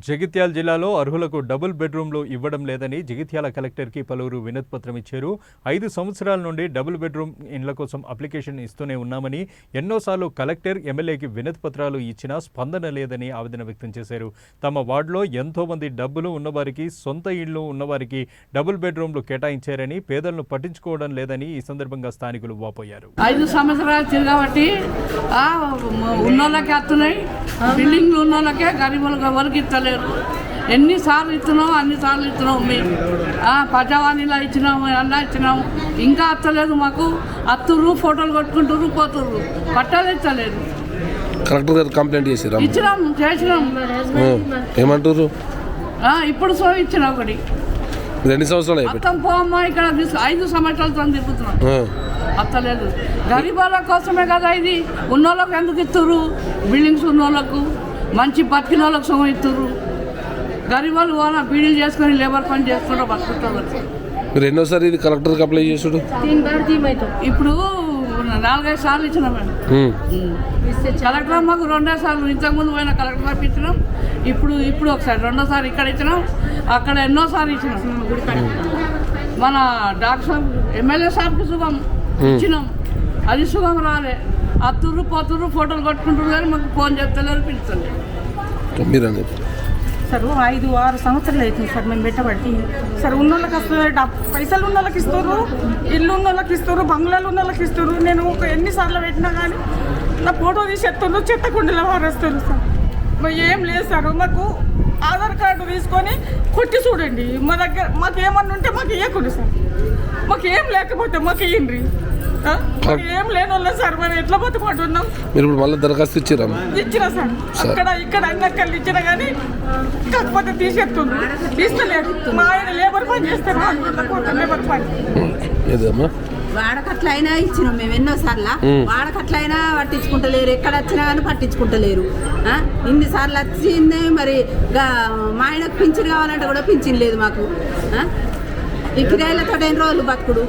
జగిత్యాల జిల్లాలో అర్హులకు డబుల్ బెడ్రూమ్లు ఇవ్వడం లేదని జగిత్యాల కలెక్టర్కి పలువురు వినతిపత్రం ఇచ్చారు. 5 సంవత్సరాల నుండి డబుల్ బెడ్రూమ్ ఇండ్ల కోసం అప్లికేషన్ ఇస్తూనే ఉన్నామని, ఎన్నోసార్లు కలెక్టర్, ఎమ్మెల్యేకి వినతిపత్రాలు ఇచ్చినా స్పందన లేదని ఆవేదన వ్యక్తం చేశారు. తమ వార్డులో ఎంతోమంది డబ్బులు ఉన్నవారికి, సొంత ఇళ్లు ఉన్నవారికి డబుల్ బెడ్రూమ్లు కేటాయించారని, పేదలను పట్టించుకోవడం లేదని ఈ సందర్భంగా స్థానికులు వాపోయారు. 5 సంవత్సరాలు తిరగబట్టి ఉన్నోళ్ళకే వస్తున్నాయి, బిల్డింగ్లు ఉన్నోళ్ళకే, గరీబులకు ఎవరికి ఇస్తలేరు. ఎన్నిసార్లు ఇస్తున్నాం అన్నిసార్లు ఇస్తున్నాం. మేము ప్రజావాణిలో ఇచ్చినాము, అలా ఇచ్చినాము, ఇంకా అత్తలేదు. మాకు అత్తుర్రు, ఫోటోలు కొట్టుకుంటుర్రు, పోతుర్రు, పట్టాలు ఇస్తలేదు. కలెక్టర్ గారు కంప్లైంట్ చేసినాం, ఏమంటారు? ఇప్పుడు సో ఇచ్చిన ఒకటి 2 సంవత్సరాలు మొత్తం పోమ్మా, ఇక్కడ 5 సంవత్సరాలతో తిప్పుతున్నాం, అత్తలేదు. గరీబాల కోసమే కదా ఇది. ఉన్నోళ్ళకి ఎందుకు ఇస్తుర్రు? బిల్డింగ్స్ ఉన్నోళ్ళకు, మంచి బతికిన వాళ్ళకి సొమ్ము ఇస్తుర్రు. గరీబాలు వాళ్ళ బీడీలు చేసుకొని లేబర్ పని చేసుకుంటూ బతుకుంటారు. మీరు ఎన్నోసారి ఇది కలెక్టర్కి అప్లై చేసుడు? ఇప్పుడు 4-5 సార్లు ఇచ్చినాం మేడం. కలెక్టర్ మాకు 2 సార్లు, ఇంతకుముందు పోయిన కలెక్టర్ ఇచ్చినాం. ఇప్పుడు ఒకసారి 2సారి ఇక్కడ ఇచ్చినాం, అక్కడ ఎన్నోసార్లు ఇచ్చినాం. మన డాక్టర్ సాబ్, ఎమ్మెల్యే సాబ్కి శుభం ఇచ్చినాం, అది శుభం రాలే. అత్తుర్రు, పోతుర్రు, ఫోటోలు కొట్టుకుంటున్నారు, మాకు ఫోన్ చేస్తలేరు, పిలుస్తలేరు. సార్ 5-6 సంవత్సరాలు అవుతుంది సార్ మేము పెట్టబట్టి. సార్ ఉన్నోళ్ళకి వస్తుంది, పైసలు ఉన్నోళ్ళకి ఇస్తారు, ఇల్లు ఉన్నోళ్ళకి ఇస్తారు, బంగ్లాలు ఉన్నోళ్ళకి ఇస్తారు. నేను ఎన్నిసార్లు పెట్టినా కానీ నా ఫోటో తీసి ఎత్తున్నారు, చెత్త కుండీలో వారేస్తారు సార్. ఏం లేదు సార్, మాకు ఆధార్ కార్డు తీసుకొని కొట్టి చూడండి. మా దగ్గర మాకు ఏమన్నా ఉంటే మాకు ఇవ్వకండి సార్. మాకు ఏం లేకపోతే మాకు ఇయ్యండి. ఏం లేని వాళ్ళ సార్, మనం ఎట్లా బతుకుంటున్నాం? మీరు ఇప్పుడు మళ్ళీ దరఖాస్తు ఇచ్చినా సార్, ఇక్కడ అన్నక్కలు ఇచ్చినా కానీ కాకపోతే తీసేస్తుంది, తీస్తలేదు. మా ఆయన లేబర్ పని చేస్తారు, లేబర్ పని. వాడకట్లయినా ఇచ్చినాం మేము ఎన్నోసార్లు. వాడకట్లయినా పట్టించుకుంటలేరు, ఎక్కడ వచ్చినా కానీ పట్టించుకుంటలేరు. ఇన్నిసార్లు వచ్చింది. మరి మా ఆయనకు పింఛన్ కావాలంటే కూడా పింఛన్ లేదు మాకు. ఈ కిరాయిలతో 2 రోజులు బతుకుడు.